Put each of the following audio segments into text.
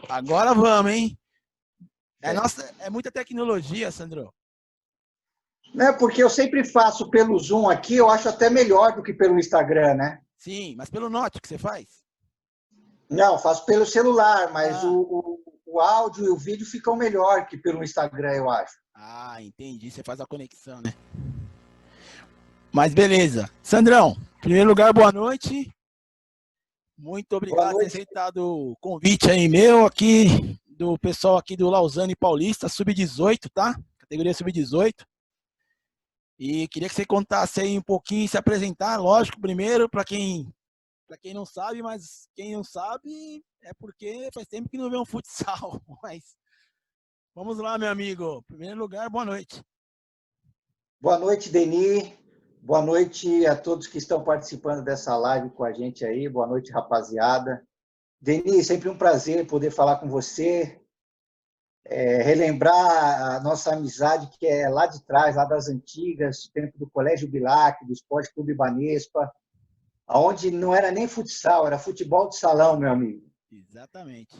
Agora vamos, hein? É, É. nossa, é muita tecnologia, Sandro. Né, porque eu sempre faço pelo Zoom aqui, eu acho até melhor do que pelo Instagram, né? Sim, mas pelo Note que você faz? Não, faço pelo celular, mas Ah, o áudio e o vídeo ficam melhor que pelo Instagram, eu acho. entendi. Você faz a conexão, né? Mas beleza. Sandrão, em primeiro lugar, boa noite. Muito Boa obrigado por ter noite. aceitado o convite aí meu aqui, do pessoal aqui do Lausanne Paulista, sub-18, tá? Categoria sub-18. E queria que você contasse aí um pouquinho, se apresentar, lógico, primeiro, para quem não sabe, mas quem não sabe é porque faz tempo que não vê um futsal. Mas vamos lá, meu amigo. Em primeiro lugar, boa noite. Boa noite, Deni. Boa noite a todos que estão participando dessa live com a gente aí. Boa noite, rapaziada. Deni, sempre um prazer poder falar com você, relembrar a nossa amizade que é lá de trás, lá das antigas, tempo do Colégio Bilac, do Esporte Clube Banespa, onde não era nem futsal, era futebol de salão, meu amigo. Exatamente.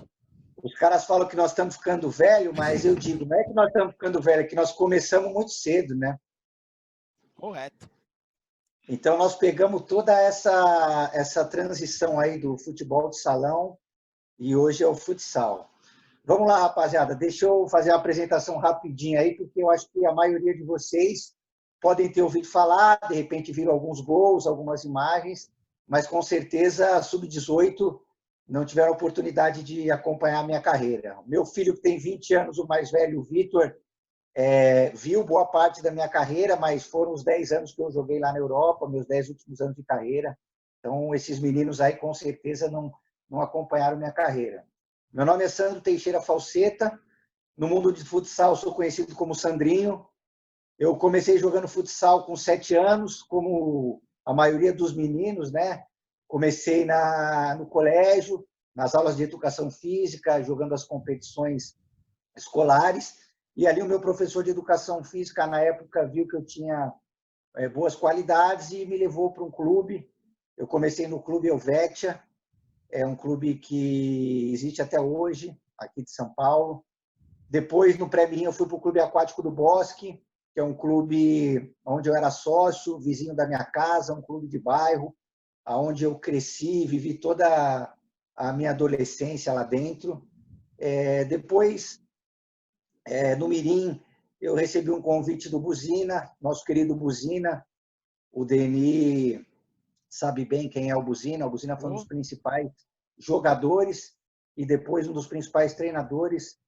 Os caras falam que nós estamos ficando velho, mas eu digo, não é que nós estamos ficando velho, é que nós começamos muito cedo, né? Correto. Então, nós pegamos toda essa transição aí do futebol de salão e hoje é o futsal. Vamos lá, rapaziada, deixa eu fazer a apresentação rapidinho aí, porque eu acho que a maioria de vocês podem ter ouvido falar, de repente viram alguns gols, algumas imagens, mas com certeza a sub-18 não tiveram a oportunidade de acompanhar a minha carreira. Meu filho, que tem 20 anos, o mais velho, o Vitor, viu boa parte da minha carreira, mas foram os 10 anos que eu joguei lá na Europa, meus 10 últimos anos de carreira. Então, esses meninos aí, com certeza, não acompanharam minha carreira. Meu nome é Sandro Teixeira Falseta. No mundo de futsal, sou conhecido como Sandrinho. Eu comecei jogando futsal com 7 anos, como a maioria dos meninos, né? Comecei no colégio, nas aulas de educação física, jogando as competições escolares. E ali o meu professor de educação física, na época, viu que eu tinha boas qualidades e me levou para um clube. Eu comecei no Clube Helvetia, é um clube que existe até hoje, aqui de São Paulo. Depois, no pré-mirim, eu fui para o Clube Aquático do Bosque, que é um clube onde eu era sócio, vizinho da minha casa, um clube de bairro, onde eu cresci, vivi toda a minha adolescência lá dentro. Depois, no Mirim, eu recebi um convite do Buzina, nosso querido Buzina. O Deni sabe bem quem é o Buzina. O Buzina foi um dos Oh, principais jogadores e depois um dos principais treinadores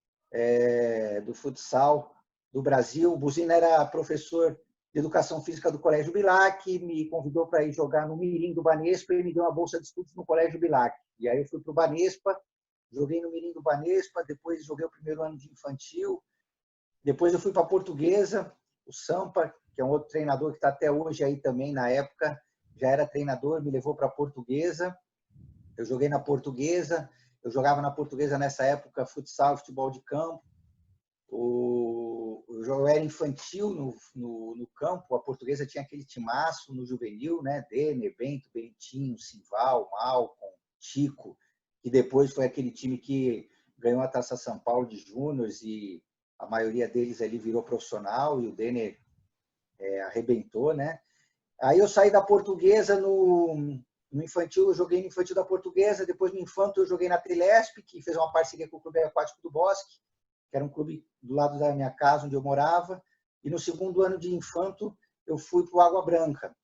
do futsal do Brasil. O Buzina era professor de educação física do Colégio Bilac, me convidou para ir jogar no Mirim do Banespa e me deu uma bolsa de estudos no Colégio Bilac. E aí eu fui para o Banespa, joguei no Mirim do Banespa, depois joguei o primeiro ano de infantil, depois eu fui para a Portuguesa, o Sampa, que é um outro treinador que está até hoje aí também, na época, já era treinador, me levou para a Portuguesa. Eu joguei na Portuguesa, eu jogava na Portuguesa nessa época futsal, futebol de campo. Eu era infantil no campo, a Portuguesa tinha aquele timaço no juvenil, né? Denner, Bento, Bentinho, Sival, Malcom, Chico, que depois foi aquele time que ganhou a Taça São Paulo de Júniors e a maioria deles ali virou profissional e o Denner arrebentou, né? Aí eu saí da Portuguesa no infantil, eu joguei no infantil da Portuguesa, depois no infanto eu joguei na Telesp, que fez uma parceria com o Clube Aquático do Bosque, que era um clube do lado da minha casa, onde eu morava, e no segundo ano de infanto eu fui para o Água Branca.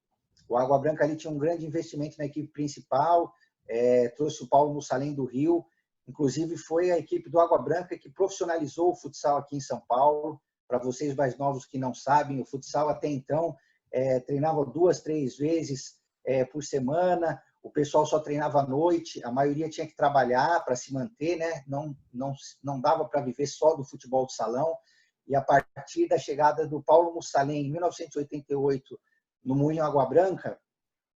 O Água Branca ali tinha um grande investimento na equipe principal, trouxe o Paulo Mussalem do Rio, inclusive foi a equipe do Água Branca que profissionalizou o futsal aqui em São Paulo. Para vocês mais novos que não sabem, o futsal até então treinava 2, 3 vezes por semana, o pessoal só treinava à noite, a maioria tinha que trabalhar para se manter, né? Não dava para viver só do futebol de salão. E a partir da chegada do Paulo Mussalem, em 1988, no Moinho Água Branca,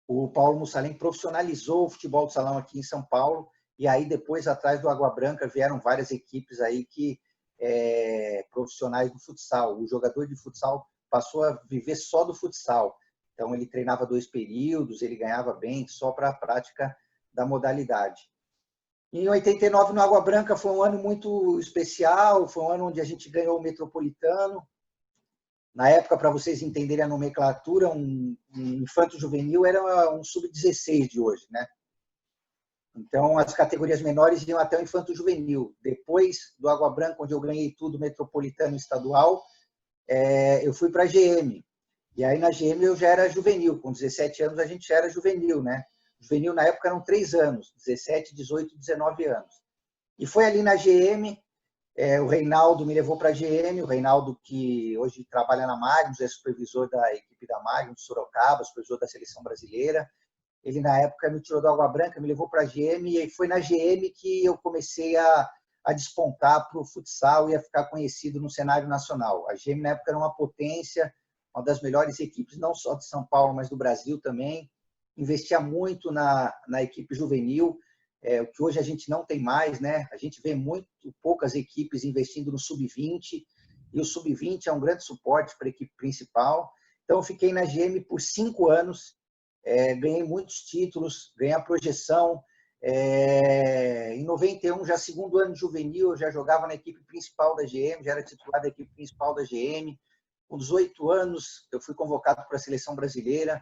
o Paulo Mussalem profissionalizou o futebol de salão aqui em São Paulo, e aí depois, atrás do Água Branca, vieram várias equipes aí profissionais do futsal. O jogador de futsal passou a viver só do futsal. Então, ele treinava 2 períodos, ele ganhava bem só para a prática da modalidade. Em 89, no Água Branca, foi um ano muito especial, foi um ano onde a gente ganhou o Metropolitano. Na época, para vocês entenderem a nomenclatura, um infanto-juvenil era um sub-16 de hoje, né? Então, as categorias menores iam até o infanto-juvenil. Depois do Água Branca, onde eu ganhei tudo, metropolitano e estadual, eu fui para a GM. E aí, na GM, eu já era juvenil. Com 17 anos, a gente já era juvenil, né? Juvenil, na época, eram 3 anos. 17, 18, 19 anos. E foi ali na GM, o Reinaldo me levou para a GM. O Reinaldo, que hoje trabalha na Magnus, é supervisor da equipe da Magnus, Sorocaba, supervisor da seleção brasileira. Ele, na época, me tirou do Água Branca, me levou para a GM, e foi na GM que eu comecei a despontar para o futsal e a ficar conhecido no cenário nacional. A GM, na época, era uma potência, uma das melhores equipes, não só de São Paulo, mas do Brasil também. Investia muito na equipe juvenil, o que hoje a gente não tem mais, né? A gente vê muito poucas equipes investindo no sub-20, e o sub-20 é um grande suporte para a equipe principal. Então, eu fiquei na GM por 5 anos, ganhei muitos títulos, ganhei a projeção. Em 91, já segundo ano de juvenil, eu já jogava na equipe principal da GM, já era titular da equipe principal da GM. Com 18 anos, eu fui convocado para a seleção brasileira.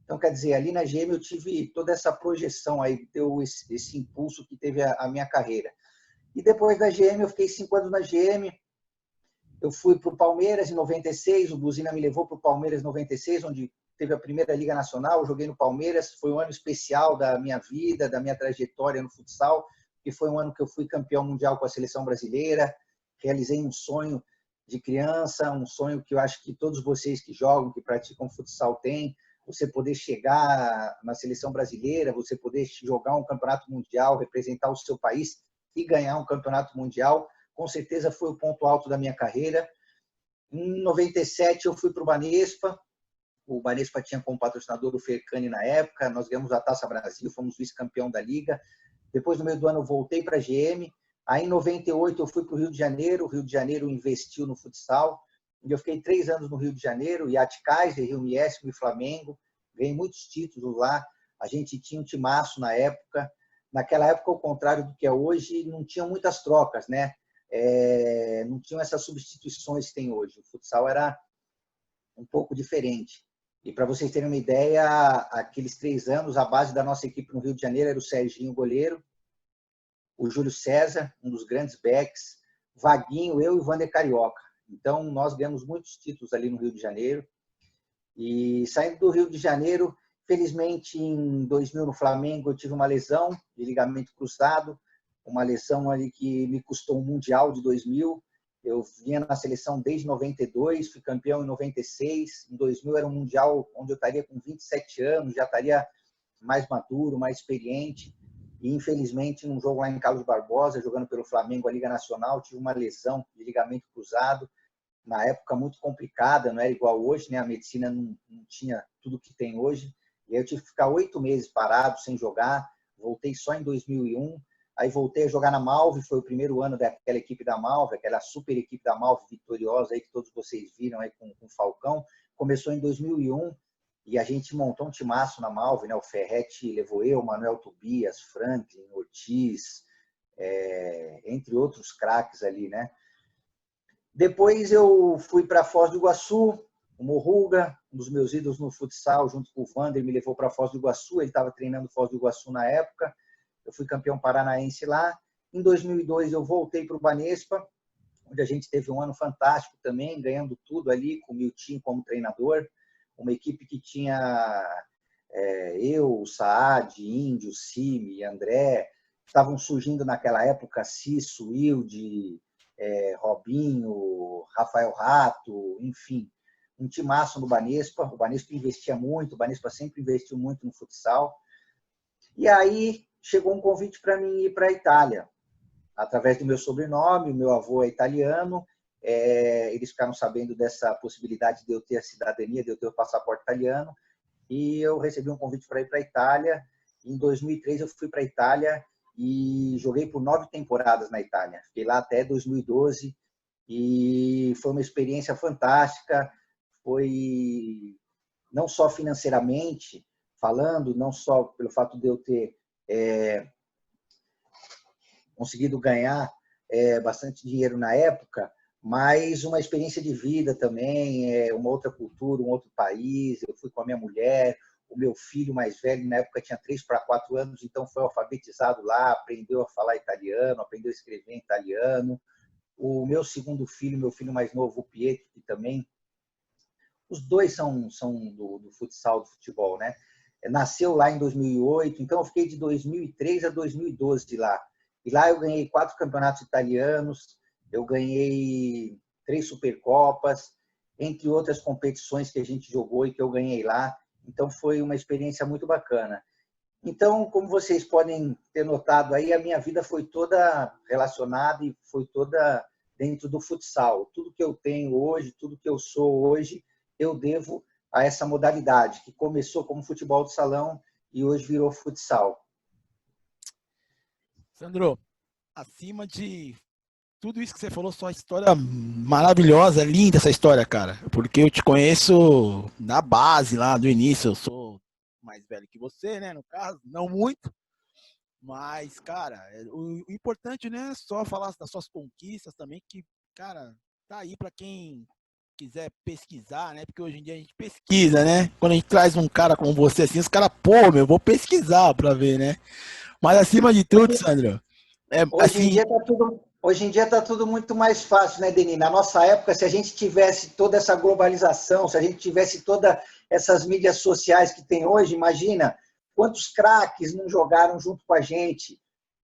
Então, quer dizer, ali na GM eu tive toda essa projeção aí, deu esse impulso que teve a minha carreira. E depois da GM, eu fiquei 5 anos na GM. Eu fui para o Palmeiras em 96, o Buzina me levou para o Palmeiras em 96, onde teve a primeira Liga Nacional, eu joguei no Palmeiras, foi um ano especial da minha vida, da minha trajetória no futsal, que foi um ano que eu fui campeão mundial com a seleção brasileira, realizei um sonho de criança, um sonho que eu acho que todos vocês que jogam, que praticam futsal têm, você poder chegar na seleção brasileira, você poder jogar um campeonato mundial, representar o seu país e ganhar um campeonato mundial, com certeza foi o ponto alto da minha carreira. Em 97 eu fui para o Banespa tinha como patrocinador o Fercani na época, nós ganhamos a Taça Brasil, fomos vice-campeão da Liga. Depois, no meio do ano, eu voltei para a GM. Aí, em 98, eu fui para o Rio de Janeiro. O Rio de Janeiro investiu no futsal. E eu fiquei 3 anos no Rio de Janeiro, Yacht Kaiser, Rio Miesco e Flamengo. Ganhei muitos títulos lá. A gente tinha um timaço na época. Naquela época, ao contrário do que é hoje, não tinha muitas trocas, né? Não tinham essas substituições que tem hoje. O futsal era um pouco diferente. E para vocês terem uma ideia, aqueles 3 anos, a base da nossa equipe no Rio de Janeiro era o Serginho, goleiro, o Júlio César, um dos grandes backs, Vaguinho, eu e o Vander Carioca. Então, nós ganhamos muitos títulos ali no Rio de Janeiro. E saindo do Rio de Janeiro, felizmente, em 2000, no Flamengo, eu tive uma lesão de ligamento cruzado, uma lesão ali que me custou um Mundial de 2000. Eu vinha na seleção desde 92, fui campeão em 96. Em 2000 era um Mundial onde eu estaria com 27 anos, já estaria mais maduro, mais experiente. E, infelizmente, num jogo lá em Carlos Barbosa, jogando pelo Flamengo, a Liga Nacional, tive uma lesão de ligamento cruzado. Na época, muito complicada, não era igual hoje, né? A medicina não tinha tudo que tem hoje. E aí eu tive que ficar 8 meses parado, sem jogar. Voltei só em 2001. Aí voltei a jogar na Malve, foi o primeiro ano daquela equipe da Malve, aquela super equipe da Malve vitoriosa aí que todos vocês viram aí com o Falcão. Começou em 2001 e a gente montou um timaço na Malve, né? O Ferretti levou eu, Manuel Tobias, Franklin, Ortiz, entre outros craques ali, né? Depois eu fui para Foz do Iguaçu, o Morruga, um dos meus ídolos no futsal, junto com o Vander, me levou para Foz do Iguaçu, ele estava treinando Foz do Iguaçu na época. Eu fui campeão paranaense lá. Em 2002, eu voltei para o Banespa, onde a gente teve um ano fantástico também, ganhando tudo ali, com o Milton como treinador. Uma equipe que tinha eu, o Saad, Índio, Cime, André. Estavam surgindo naquela época Cisso, Wilde, Robinho, Rafael Rato, enfim. Um timaço no Banespa. O Banespa investia muito, o Banespa sempre investiu muito no futsal. E aí chegou um convite para mim ir para a Itália, através do meu sobrenome, o meu avô é italiano, eles ficaram sabendo dessa possibilidade de eu ter a cidadania, de eu ter o passaporte italiano, e eu recebi um convite para ir para a Itália. Em 2003 eu fui para a Itália e joguei por 9 temporadas na Itália. Fiquei lá até 2012 e foi uma experiência fantástica, foi não só financeiramente falando, não só pelo fato de eu ter conseguido ganhar bastante dinheiro na época, mas uma experiência de vida também, uma outra cultura, um outro país. Eu fui com a minha mulher, o meu filho mais velho, na época tinha 3 para 4 anos, então foi alfabetizado lá, aprendeu a falar italiano, aprendeu a escrever em italiano. O meu segundo filho, meu filho mais novo, o Pietro, que também, os dois são do futsal, do futebol, né? Nasceu lá em 2008, então eu fiquei de 2003 a 2012 lá. E lá eu ganhei 4 campeonatos italianos, eu ganhei 3 Supercopas, entre outras competições que a gente jogou e que eu ganhei lá. Então foi uma experiência muito bacana. Então, como vocês podem ter notado aí, a minha vida foi toda relacionada e foi toda dentro do futsal. Tudo que eu tenho hoje, tudo que eu sou hoje, eu devo a essa modalidade, que começou como futebol de salão e hoje virou futsal. Sandro, acima de tudo isso que você falou, sua história maravilhosa, linda essa história, cara. Porque eu te conheço na base lá do início. Eu sou mais velho que você, né? No caso, não muito. Mas, cara, o importante não é só falar das suas conquistas também, que, cara, tá aí pra quem quiser pesquisar, né? Porque hoje em dia a gente pesquisa, né? Quando a gente traz um cara como você assim, os caras, pô, meu, vou pesquisar pra ver, né? Mas acima de tudo, Sandro, assim. Hoje em dia está tudo muito mais fácil, né, Denis? Na nossa época, se a gente tivesse toda essa globalização, se a gente tivesse todas essas mídias sociais que tem hoje, imagina quantos craques não jogaram junto com a gente,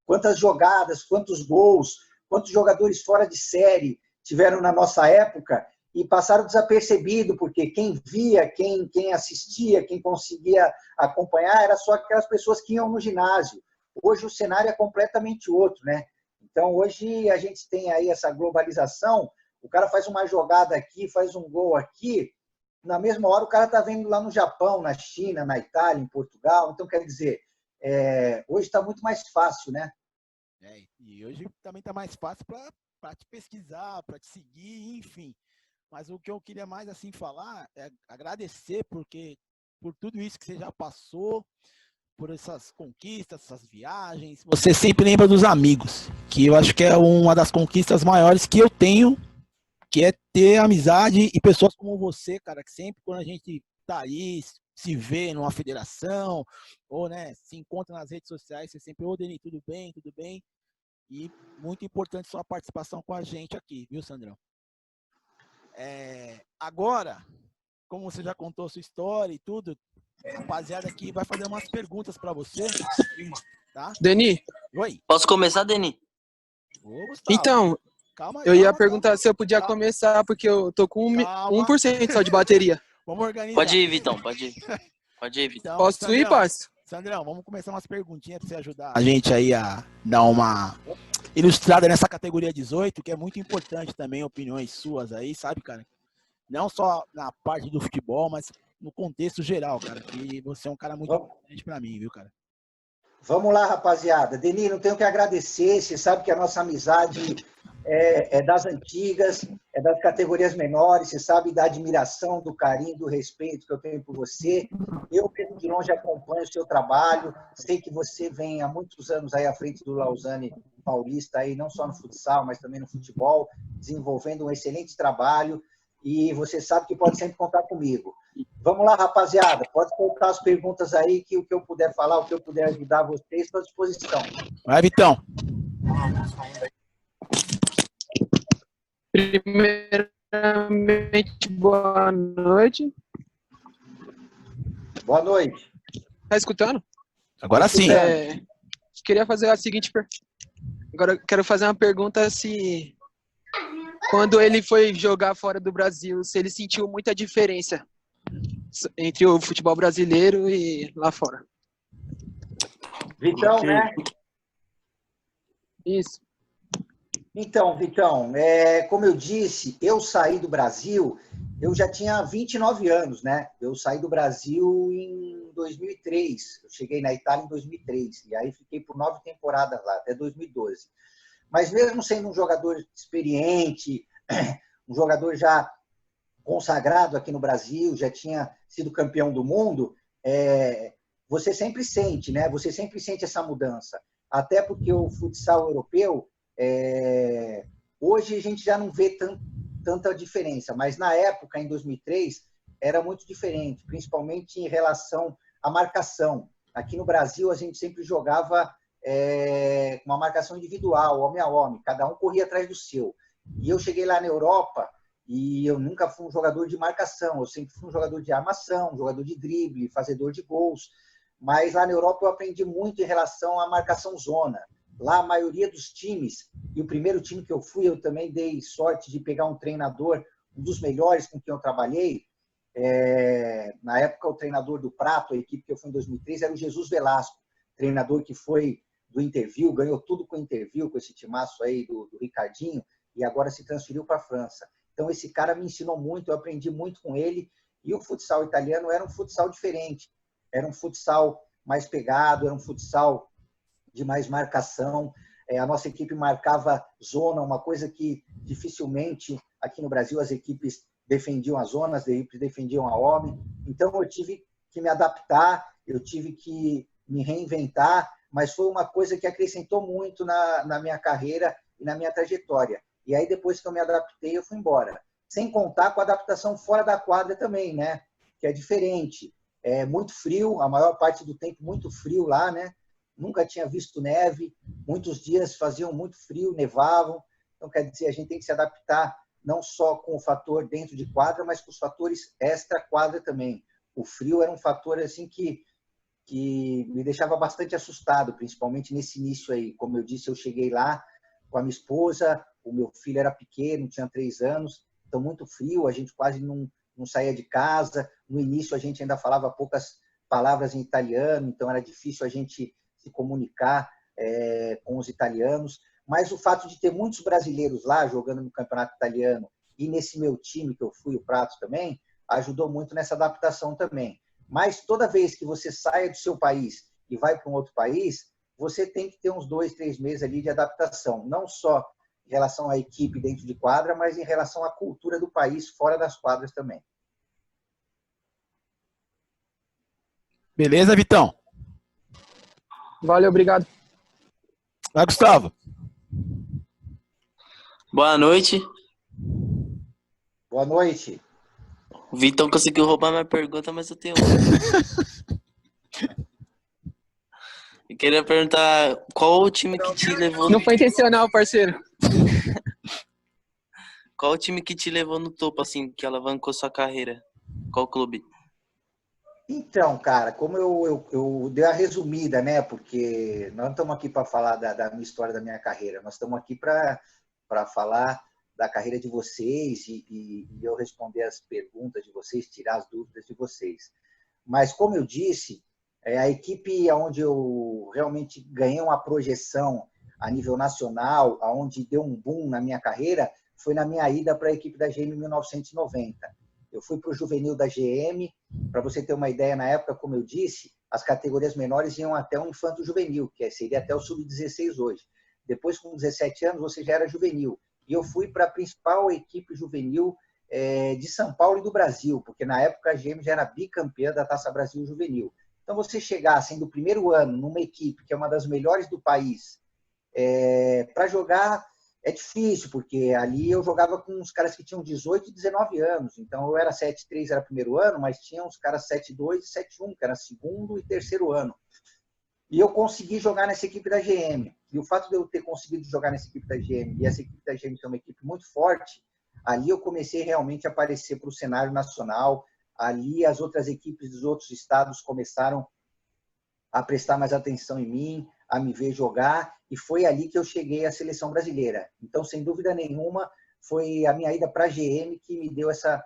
quantas jogadas, quantos gols, quantos jogadores fora de série tiveram na nossa época e passaram desapercebido, porque quem via, quem assistia, quem conseguia acompanhar, era só aquelas pessoas que iam no ginásio. Hoje o cenário é completamente outro, né? Então, hoje a gente tem aí essa globalização, o cara faz uma jogada aqui, faz um gol aqui, na mesma hora o cara está vendo lá no Japão, na China, na Itália, em Portugal. Então, quer dizer, hoje está muito mais fácil, né? E hoje também está mais fácil para te pesquisar, para te seguir, enfim. Mas o que eu queria mais assim falar é agradecer por tudo isso que você já passou, por essas conquistas, essas viagens. Você sempre lembra dos amigos, que eu acho que é uma das conquistas maiores que eu tenho, que é ter amizade e pessoas como você, cara, que sempre quando a gente tá aí, se vê numa federação, ou, né, se encontra nas redes sociais, você sempre, ô, Denis, tudo bem, tudo bem? E muito importante sua participação com a gente aqui, viu, Sandrão? Agora, como você já contou a sua história e tudo, a rapaziada aqui vai fazer umas perguntas para você, tá? Denis? Oi. Posso começar, Denis? Ô, Gustavo. Então, eu ia perguntar se eu podia começar, porque eu tô com 1% só de bateria. Vamos organizar. Pode ir, Vitão, pode ir. Pode ir, Vitão. Então, Posso Sandrão, ir, parça? Sandrão, vamos começar umas perguntinhas para você ajudar a gente aí a dar uma ilustrada nessa categoria 18, que é muito importante também, opiniões suas aí, sabe, cara? Não só na parte do futebol, mas no contexto geral, cara, que você é um cara muito importante para mim, viu, cara? Vamos lá, rapaziada. Denis, não tenho que agradecer, você sabe que a nossa amizade é das antigas, é das categorias menores, você sabe da admiração, do carinho, do respeito que eu tenho por você. Eu, mesmo de longe, acompanho o seu trabalho, sei que você vem há muitos anos aí à frente do Lausanne Paulista, aí, não só no futsal, mas também no futebol, desenvolvendo um excelente trabalho, e você sabe que pode sempre contar comigo. Vamos lá, rapaziada, pode colocar as perguntas aí, que o que eu puder falar, o que eu puder ajudar vocês, estou à disposição. Vai, Vitão. Primeiramente, boa noite. Boa noite. Tá escutando? Agora sim. Queria fazer a seguinte Agora eu quero fazer uma pergunta se quando ele foi jogar fora do Brasil, se ele sentiu muita diferença entre o futebol brasileiro e lá fora. Vitão, né? Isso. Então, Vitão, como eu disse, eu saí do Brasil, eu já tinha 29 anos, né? Eu saí do Brasil em 2003, eu cheguei na Itália em 2003, e aí fiquei por 9 temporadas lá, até 2012. Mas mesmo sendo um jogador experiente, um jogador já consagrado aqui no Brasil, já tinha sido campeão do mundo, você sempre sente, né? Você sempre sente essa mudança. até porque o futsal europeu, hoje a gente já não vê tanta diferença, mas na época, em 2003, era muito diferente, principalmente em relação à marcação. Aqui no Brasil, a gente sempre jogava uma marcação individual, homem a homem, cada um corria atrás do seu. E eu cheguei lá na Europa e eu nunca fui um jogador de marcação, eu sempre fui um jogador de armação, um jogador de drible, fazedor de gols. Mas lá na Europa eu aprendi muito em relação à marcação zona. Lá a maioria dos times, e o primeiro time que eu fui, eu também dei sorte de pegar um treinador, um dos melhores com quem eu trabalhei. Na época, o treinador do Prato, a equipe que eu fui em 2003, era o Jesus Velasco, treinador que foi do Interview, ganhou tudo com o Interview, com esse timaço aí do Ricardinho, e agora se transferiu para a França. Então, esse cara me ensinou muito, eu aprendi muito com ele, e o futsal italiano era um futsal diferente. Era um futsal mais pegado, era um futsal de mais marcação. A nossa equipe marcava zona, uma coisa que dificilmente aqui no Brasil as equipes defendiam as zonas, as equipes defendiam a homem. Então eu tive que me adaptar, eu tive que me reinventar, mas foi uma coisa que acrescentou muito na minha carreira e na minha trajetória. E aí depois que eu me adaptei, eu fui embora. Sem contar com a adaptação fora da quadra também, né? Que é diferente. É muito frio, a maior parte do tempo muito frio lá, né? Nunca tinha visto neve, muitos dias faziam muito frio, nevavam. Então, quer dizer, a gente tem que se adaptar não só com o fator dentro de quadra, mas com os fatores extra-quadra também. O frio era um fator assim que me deixava bastante assustado, principalmente nesse início aí. Como eu disse, eu cheguei lá com a minha esposa, o meu filho era pequeno, tinha 3 anos, então muito frio, a gente quase não saía de casa. No início a gente ainda falava poucas palavras em italiano, então era difícil a gente se comunicar com os italianos. Mas o fato de ter muitos brasileiros lá jogando no campeonato italiano e nesse meu time que eu fui, o Prato também, ajudou muito nessa adaptação também. Mas toda vez que você saia do seu país e vai para um outro país, você tem que ter uns 2, 3 meses ali de adaptação, não só em relação à equipe dentro de quadra, mas em relação à cultura do país fora das quadras também. Beleza, Vitão? Valeu, obrigado. Vai, Gustavo. Boa noite. Boa noite. O Vitão conseguiu roubar minha pergunta, mas eu tenho uma. Eu queria perguntar qual o time que te levou Não foi intencional, parceiro. Qual o time que te levou no topo, assim, que alavancou sua carreira? Qual clube? Então, cara, como eu dei a resumida, né? Porque nós não estamos aqui para falar da minha história, da minha carreira. Nós estamos aqui para falar da carreira de vocês e eu responder as perguntas de vocês, tirar as dúvidas de vocês. Mas, como eu disse, a equipe onde eu realmente ganhei uma projeção a nível nacional, onde deu um boom na minha carreira, foi na minha ida para a equipe da GM em 1990. Eu fui para o juvenil da GM. Para você ter uma ideia, na época, como eu disse, as categorias menores iam até o infanto juvenil, que seria até o sub-16 hoje. Depois, com 17 anos, você já era juvenil. E eu fui para a principal equipe juvenil de São Paulo e do Brasil, porque na época a GM já era bicampeã da Taça Brasil Juvenil. Então, você chegar sendo o primeiro ano numa equipe que é uma das melhores do país, para jogar é difícil, porque ali eu jogava com uns caras que tinham 18 e 19 anos. Então, eu era 7-3, era primeiro ano, mas tinha uns caras 7-2 e 7-1, que era segundo e terceiro ano. E eu consegui jogar nessa equipe da GM. E o fato de eu ter conseguido jogar nessa equipe da GM, e essa equipe da GM ser uma equipe muito forte, ali eu comecei realmente a aparecer para o cenário nacional. Ali as outras equipes dos outros estados começaram a prestar mais atenção em mim, a me ver jogar, e foi ali que eu cheguei à seleção brasileira. Então, sem dúvida nenhuma, foi a minha ida para a GM que me deu essa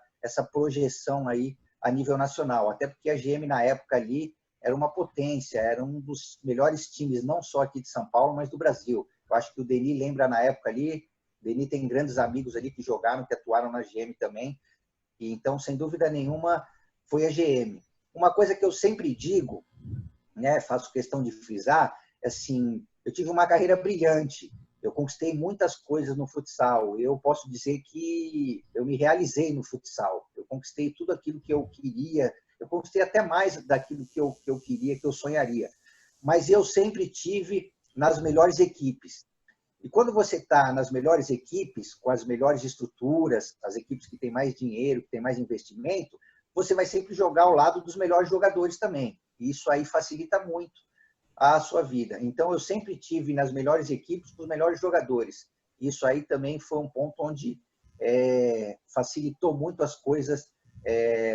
projeção aí a nível nacional. Até porque a GM, na época ali, era uma potência, era um dos melhores times, não só aqui de São Paulo, mas do Brasil. Eu acho que o Denis lembra na época ali, o Denis tem grandes amigos ali que jogaram, que atuaram na GM também. E então, sem dúvida nenhuma, foi a GM. Uma coisa que eu sempre digo, né, faço questão de frisar, assim, eu tive uma carreira brilhante, eu conquistei muitas coisas no futsal, eu posso dizer que eu me realizei no futsal, eu conquistei tudo aquilo que eu queria, eu conquistei até mais daquilo que eu queria, que eu sonharia, mas eu sempre tive nas melhores equipes. E quando você está nas melhores equipes, com as melhores estruturas, as equipes que têm mais dinheiro, que têm mais investimento, você vai sempre jogar ao lado dos melhores jogadores também. E isso aí facilita muito a sua vida. Então, eu sempre tive nas melhores equipes com os melhores jogadores. Isso aí também foi um ponto onde facilitou muito as coisas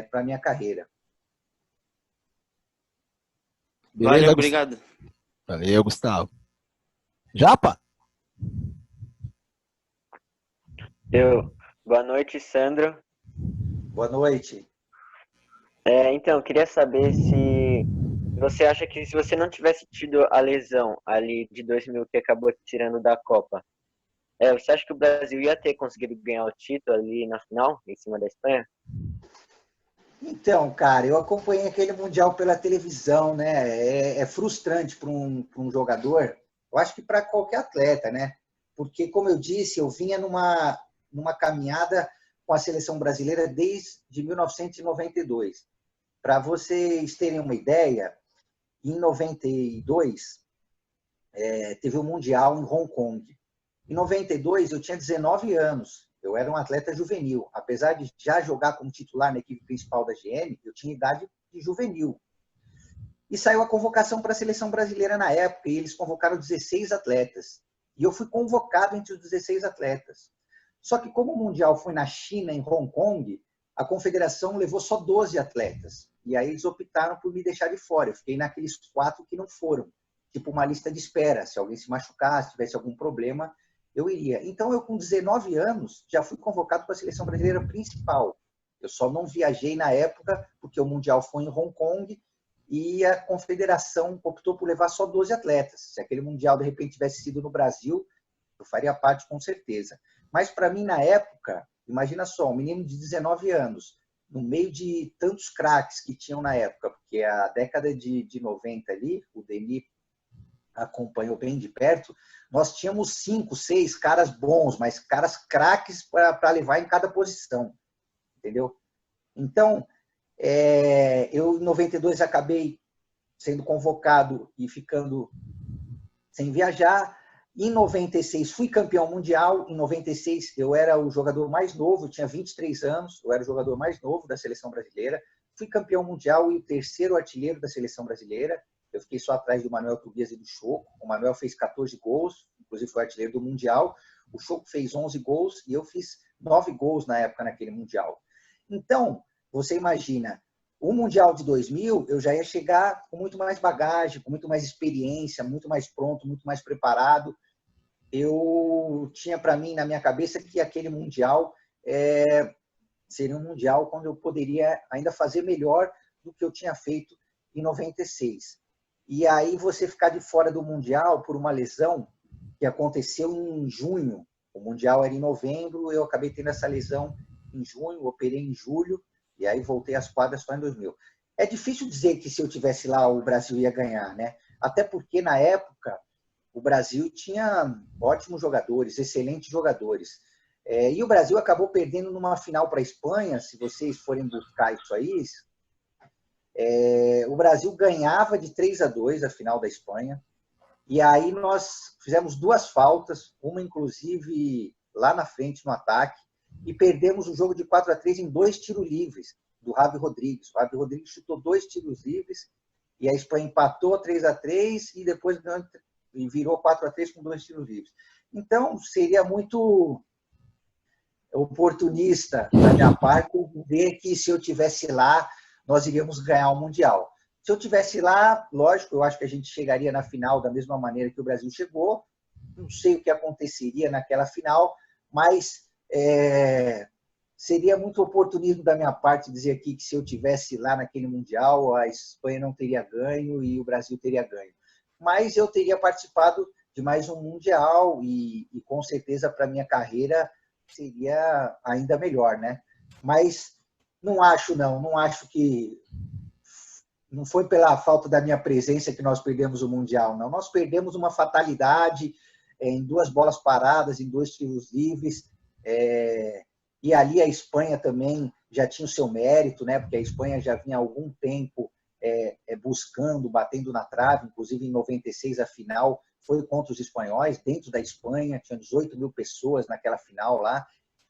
para a minha carreira. Beleza, Valeu, obrigado. Valeu, Gustavo. Japa? Boa noite, Sandro. Boa noite. Então, eu queria saber se você acha que se você não tivesse tido a lesão ali de 2000 que acabou tirando da Copa, você acha que o Brasil ia ter conseguido ganhar o título ali na final, em cima da Espanha? Então, cara, eu acompanhei aquele Mundial pela televisão, né? É frustrante para um jogador, eu acho que para qualquer atleta, né? Porque, como eu disse, eu vinha numa caminhada com a seleção brasileira desde 1992. Para vocês terem uma ideia, em 92, teve o Mundial em Hong Kong. Em 92, eu tinha 19 anos. Eu era um atleta juvenil. Apesar de já jogar como titular na equipe principal da GM, eu tinha idade de juvenil. E saiu a convocação para a seleção brasileira na época, e eles convocaram 16 atletas. E eu fui convocado entre os 16 atletas. Só que como o Mundial foi na China, em Hong Kong, a confederação levou só 12 atletas. E aí eles optaram por me deixar de fora. Eu fiquei naqueles 4 que não foram. Tipo uma lista de espera. Se alguém se machucasse, tivesse algum problema, eu iria. Então, eu com 19 anos, já fui convocado para a seleção brasileira principal. Eu só não viajei na época, porque o Mundial foi em Hong Kong e a confederação optou por levar só 12 atletas. Se aquele Mundial, de repente, tivesse sido no Brasil, eu faria parte com certeza. Mas, para mim, na época, imagina só, um menino de 19 anos, no meio de tantos craques que tinham na época, porque a década de 90 ali, o Denis acompanhou bem de perto, nós tínhamos 5, 6 caras bons, mas caras craques para levar em cada posição, entendeu? Então, eu em 92 acabei sendo convocado e ficando sem viajar. Em 96 fui campeão mundial. Em 96 eu era o jogador mais novo, eu tinha 23 anos, eu era o jogador mais novo da seleção brasileira. Fui campeão mundial e o terceiro artilheiro da seleção brasileira. Eu fiquei só atrás do Manuel Tobias e do Choco. O Manuel fez 14 gols, inclusive foi artilheiro do Mundial. O Choco fez 11 gols e eu fiz 9 gols na época naquele Mundial. Então, você imagina, o Mundial de 2000 eu já ia chegar com muito mais bagagem, com muito mais experiência, muito mais pronto, muito mais preparado. Eu tinha para mim, na minha cabeça, que aquele Mundial seria um Mundial quando eu poderia ainda fazer melhor do que eu tinha feito em 96. E aí você ficar de fora do Mundial por uma lesão que aconteceu em junho. O Mundial era em novembro, eu acabei tendo essa lesão em junho, operei em julho, e aí voltei às quadras só em 2000. É difícil dizer que se eu tivesse lá o Brasil ia ganhar, né? Até porque na época o Brasil tinha ótimos jogadores, excelentes jogadores. E o Brasil acabou perdendo numa final para a Espanha, se vocês forem buscar isso aí. O Brasil ganhava de 3-2 a final da Espanha, e aí nós fizemos 2 faltas, uma inclusive lá na frente no ataque, e perdemos o jogo de 4-3 em 2 tiros livres do Javi Rodrigues. O Javi Rodrigues chutou 2 tiros livres, e a Espanha empatou 3-3 e depois virou 4-3 com 2 tiros livres. Então, seria muito oportunista da minha parte ver que se eu tivesse lá, nós iríamos ganhar o Mundial. Se eu tivesse lá, lógico, eu acho que a gente chegaria na final da mesma maneira que o Brasil chegou. Não sei o que aconteceria naquela final, mas seria muito oportunismo da minha parte dizer aqui que se eu tivesse lá naquele Mundial, a Espanha não teria ganho e o Brasil teria ganho. Mas eu teria participado de mais um Mundial e com certeza para a minha carreira seria ainda melhor, né? Mas não acho que não foi pela falta da minha presença que nós perdemos o Mundial, não. Nós perdemos uma fatalidade em 2 bolas paradas, em 2 tiros livres, e ali a Espanha também já tinha o seu mérito, né? Porque a Espanha já vinha há algum tempo buscando, batendo na trave, inclusive em 96 a final foi contra os espanhóis, dentro da Espanha, tinha 18 mil pessoas naquela final lá,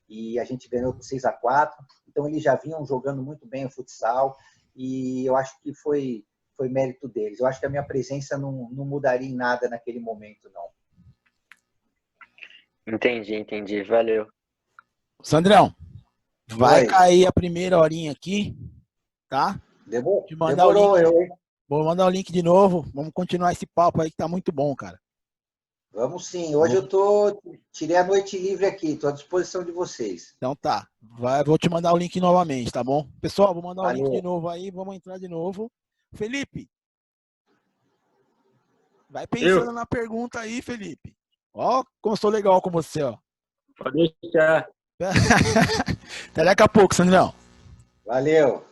e a gente ganhou de 6-4. Então, eles já vinham jogando muito bem o futsal, e eu acho que foi mérito deles. Eu acho que a minha presença não mudaria em nada naquele momento, não. Entendi. Valeu. Sandrão, vai Oi. cair a primeira horinha aqui, tá? Demorou, Vou mandar o link de novo. Vamos continuar esse papo aí que tá muito bom, cara. Vamos sim. Hoje tirei a noite livre aqui, estou à disposição de vocês. Então tá. Vou te mandar o link novamente, tá bom? Pessoal, vou mandar o link Valeu. de novo aí, vamos entrar de novo. Felipe, vai pensando na pergunta aí, Felipe. Ó, como eu sou legal com você, ó. Pode deixar. Até daqui a pouco, Sandrão. Valeu.